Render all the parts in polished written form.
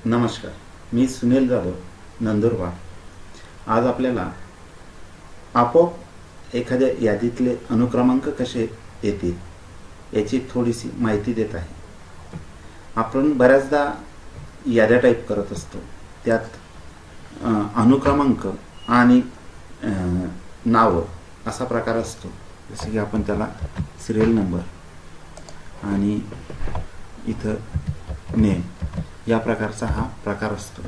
नमस्कार, मी सुनील जाधव, नंदुरबार. आज आपल्याला आपोआप एखाद्या यादीतले अनुक्रमांक कसे येतील याची थोडीशी माहिती देत आहे. आपण बऱ्याचदा याद्या टाईप करत असतो, त्यात अनुक्रमांक आणि नाव असा प्रकार असतो. जसे की आपण त्याला सिरियल नंबर आणि इथं नेम या प्रकारचा हा प्रकार असतो.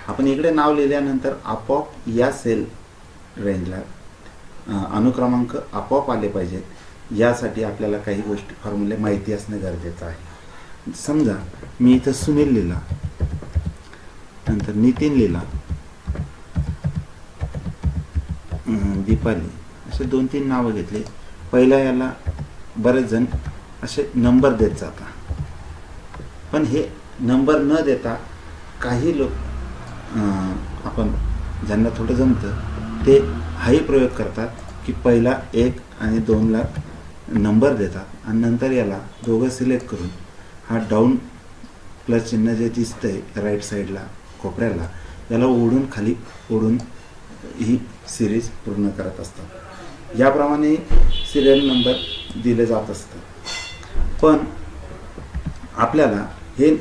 आपण इकडे नाव लिहिल्यानंतर आपोआप या सेल रेंजला अनुक्रमांक आपोआप आले पाहिजेत, यासाठी आपल्याला काही गोष्टी फॉर्म्युले माहिती असणे गरजेचं आहे. समजा मी इथं सुनील लिहिला, नंतर नितीन लिहिला, दीपाली, असे 2-3 नावं घेतले. पहिल्या याला बरेच जण असे नंबर देत जातात, पण हे नंबर न देता काही लोक आपण ज्यांना थोडं जमतं ते हाही प्रयोग करतात की पहिला 1 आणि 2 ला नंबर देतात आणि नंतर याला दोघं सिलेक्ट करून हा डाऊन प्लस चिन्ह जे दिसतंय राईट साईडला कोपऱ्याला, याला ओढून खाली ओढून ही सिरीज पूर्ण करत असतात. याप्रमाणे सिरियल नंबर दिले जात असतं. पण आपल्याला हे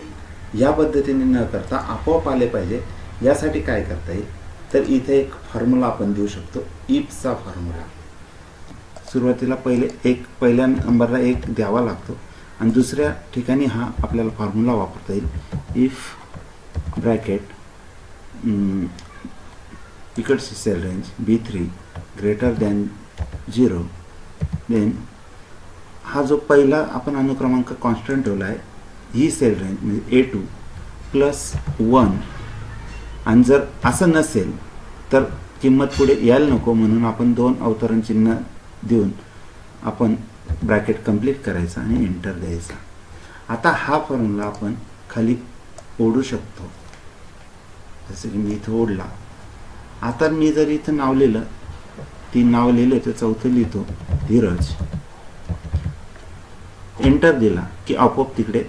या पद्धतीने न करता आपोआप आले पाहिजे, यासाठी काय करता येईल तर इथे एक फॉर्म्युला आपण देऊ शकतो, इफचा फॉर्म्युला. सुरुवातीला पहिल्या नंबरला 1 द्यावा लागतो आणि दुसऱ्या ठिकाणी हा आपल्याला फॉर्म्युला वापरता येईल. इफ ब्रॅकेट इकडची cell range B3 greater than 0, then हा जो पहिला आपण अनुक्रमांक कॉन्स्टंट ठेवला आहे, ही सेल रेंज म्हणजे A2 प्लस 1, आणि जर असं नसेल तर किंमत पुढे यायला नको म्हणून आपण 2 अवतरण चिन्ह देऊन आपण ब्रॅकेट कंप्लीट करायचा आणि एंटर द्यायचा. आता हा फॉर्म्युला आपण खाली ओढू शकतो. जसं की मी इथं ओढला. आता मी जर इथं नाव लिहिलं, 3 नाव लिहिले तर 4थं लिहितो धीरज, एंटर दिला की आपोआप तिकडे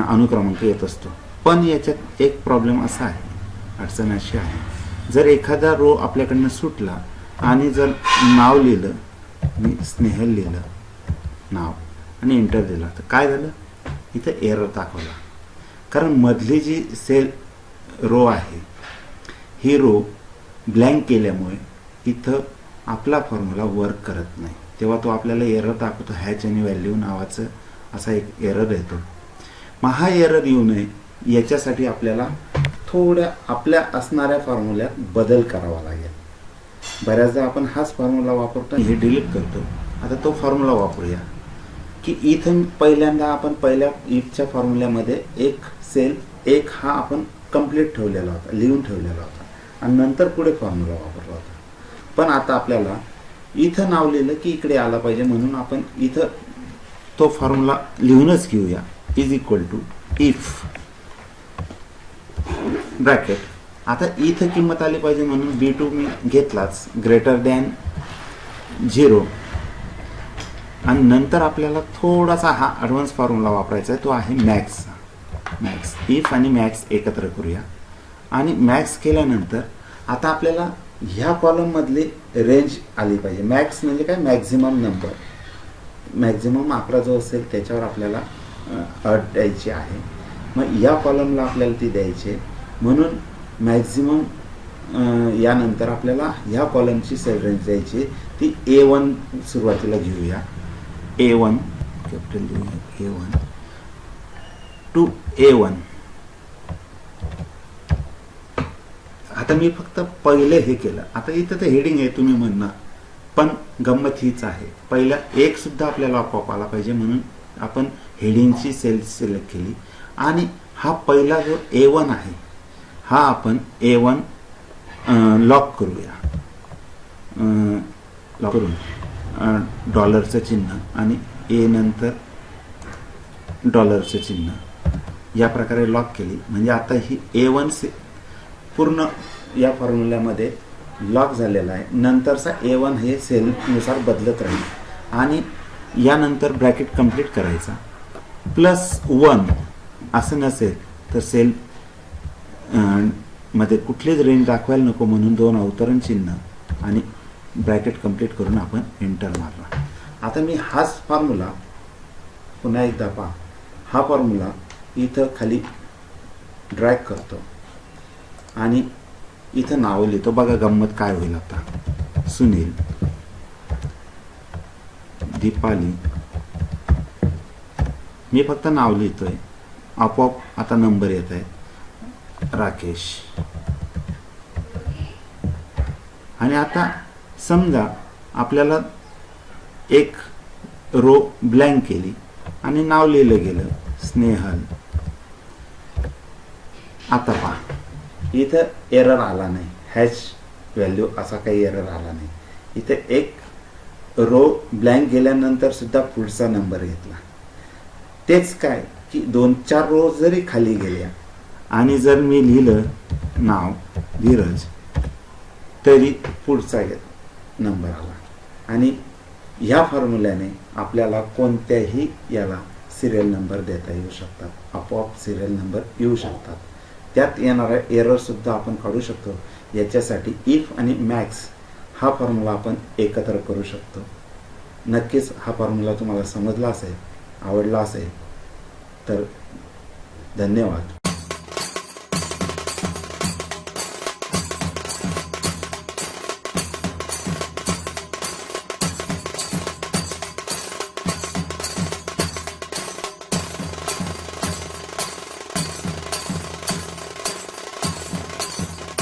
अनुक्रमांक येत असतो. पण याच्यात एक प्रॉब्लेम असा आहे, अडचण अशी आहे, जर एखादा रो आपल्याकडनं सुटला आणि जर नाव लिहिलं, मी स्नेहल लिहिलं नाव आणि एंटर दिला, तर काय झालं, इथं एरर दाखवला. कारण मधली जी सेल रो आहे ही रो ब्लँक केल्यामुळे इथं आपला फॉर्म्युला वर्क करत नाही. तेव्हा तो आपल्याला एरर दाखवतो, हॅच आणि व्हॅल्यू नावाचं असा एक एरर येतो. मग हा एरर येऊ नये याच्यासाठी आपल्याला थोड्या आपल्या असणाऱ्या फॉर्म्युल्यात बदल करावा लागेल. बऱ्याचदा आपण हाच फॉर्म्युला वापरतो, हे डिलीट करतो. आता तो फॉर्म्युला वापरूया की इथं पहिल्यांदा आपण पहिल्या इफच्या फॉर्म्युल्यामध्ये एक सेल 1 हा आपण कंप्लीट ठेवलेला होता, लिहून ठेवलेला होता आणि नंतर पुढे फॉर्म्युला वापरला होता. पण आता आपल्याला इथं नाव लिहिलं की इकडे आला पाहिजे, म्हणून आपण इथं तो फॉर्म्युला लिहूनच घेऊया. Is equal to if bracket. आता इथं किंमत आली पाहिजे म्हणून B2 मी घेतलाच, ग्रेटर दॅन 0, आणि नंतर आपल्याला थोडासा हा ॲडव्हान्स फॉर्म्युला वापरायचा आहे, तो आहे मॅक्सचा. मॅक्स, इफ आणि मॅक्स एकत्र करूया आणि मॅक्स केल्यानंतर आता आपल्याला ह्या कॉलम मधली रेंज आली पाहिजे. मॅक्स म्हणजे काय, मॅक्झिमम नंबर, मॅक्झिमम आकडा जो असेल त्याच्यावर आपल्याला अट द्यायची आहे. मग या कॉलमला आपल्याला ती द्यायची, म्हणून मॅक्झिमम यानंतर आपल्याला ह्या कॉलमची सेल रेंज द्यायची, ती A1 सुरुवातीला घेऊया. A1 कॅपिटल लिहूया, A1 टू A1. आता मी फक्त पहिले हे केलं. आता इथं तर हेडिंग आहे तुम्ही म्हणणार, पण गंमत हीच आहे, पहिला 1 सुद्धा आपल्याला आपोआप आला पाहिजे म्हणून आपण हेडिंगची सेल सिलेक्ट केली आणि हा पहिला जो A1 आहे हा आपण A1 लॉक करूया. लॉक करून डॉलरचं चिन्ह आणि A नंतर डॉलरचं चिन्ह या प्रकारे लॉक केली. म्हणजे आता ही A1 पूर्ण या फॉर्म्युल्यामध्ये लॉक झालेला आहे. नंतरचा A1 हे सेलनुसार बदलत राहील आणि यानंतर ब्रॅकेट कंप्लीट करायचा. +1 असं नसेल तर सेल मध्ये कुठलीच रेंज दाखवायला नको म्हणून 2 अवतरण चिन्ह आणि ब्रॅकेट कंप्लीट करून आपण एंटर मारला. आता मी हाच फॉर्म्युला पुन्हा एकदा पहा, हा फॉर्म्युला इथं खाली ड्रॅग करतो आणि इथं नाव लिहितो. बघा गंमत काय होईल आता. सुनील, दीपाली, मी फक्त नाव लिहितोय, आपोआप आता नंबर येत आहे. राकेश. आणि आता समजा आपल्याला एक रो ब्लँक केली आणि नाव लिहिलं गेलं स्नेहल. आता पहा इथं एरर आला नाही, हॅश व्हॅल्यू असा काही एरर आला नाही. इथे एक रो ब्लँक गेल्यानंतर सुद्धा पुढचा नंबर घेतला. तेच काय की 2-4 रो जरी खाली गेल्या आणि जर मी लिहिलं नाव धीरज तरी पुढचा नंबर आला. आणि ह्या फॉर्म्युल्याने आपल्याला कोणत्याही याला सिरियल नंबर देता येऊ शकतात, आपोआप सिरियल नंबर येऊ शकतात. त्यात येणारा एरर सुद्धा आपण काढू शकतो. याच्यासाठी इफ आणि मॅक्स हा फॉर्म्युला आपण एकत्र करू शकतो. नक्कीच हा फॉर्म्युला तुम्हाला समजला असेल, आवडला असेल तर धन्यवाद.